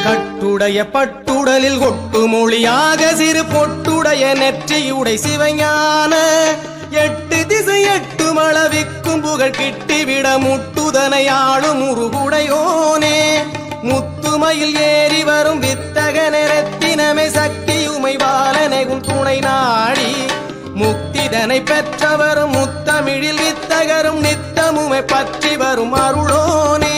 கட்டுடைய பட்டுடலில் கொட்டு மொழியாக சிறு பொட்டுடைய நெற்றியுடை சிவஞான எட்டு திசை எட்டு மளவிக்கும் புகழ் கிட்டிவிட முட்டுதனை ஆளும் உருகுடையோனே முத்துமையில் ஏறி வரும் வித்தக நிறத்தினமே சக்தியுமை பாலனைகும் துணை நாடி முக்திதனை பெற்றவரும் முத்தமிழில் வித்தகரும் நித்தமுமை பற்றி வரும் அருளோனே